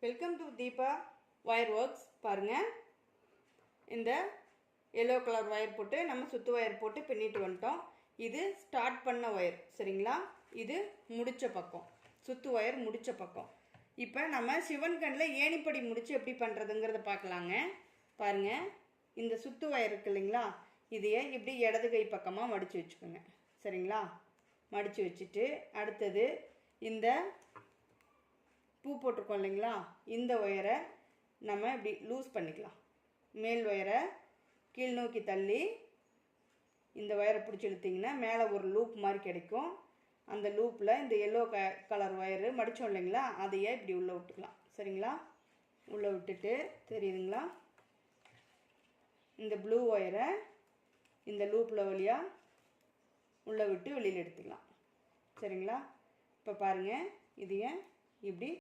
Welcome to Deepa wire works. பாருங்கள், இந்த yellow colour wire போட்டு நம்ம சுத்து ஒயர் போட்டு பின்னிட்டு வந்துட்டோம். இது ஸ்டார்ட் பண்ண ஒயர், சரிங்களா? இது முடிச்ச பக்கம், சுத்து ஒயர் முடிச்ச பக்கம். இப்போ நம்ம சிவன் கண்ணில் ஏணிப்படி முடிச்சு எப்படி பண்ணுறதுங்கிறத பார்க்கலாங்க. பாருங்கள், இந்த சுத்து ஒயர் இருக்கு இல்லைங்களா, இதையே இப்படி இடது கை பக்கமாக மடித்து வச்சுக்கோங்க, சரிங்களா? மடித்து வச்சுட்டு அடுத்தது இந்த பூ போட்டிருக்கோம் இல்லைங்களா, இந்த ஒயரை நம்ம இப்படி லூஸ் பண்ணிக்கலாம். மேல் ஒயரை கீழ் நோக்கி தள்ளி இந்த ஒயரை பிடிச்சி இழுத்திங்கன்னா மேலே ஒரு லூப் மாதிரி கிடைக்கும். அந்த லூப்பில் இந்த எல்லோ கலர் ஒயரு மடித்தோம் இல்லைங்களா, அதையே இப்படி உள்ளே விட்டுக்கலாம், சரிங்களா? உள்ளே விட்டுட்டு தெரியுதுங்களா, இந்த ப்ளூ ஒயரை இந்த லூப்பில் வழியாக உள்ளே விட்டு வெளியில் எடுத்துக்கலாம், சரிங்களா? இப்போ பாருங்கள், இதையே இப்படி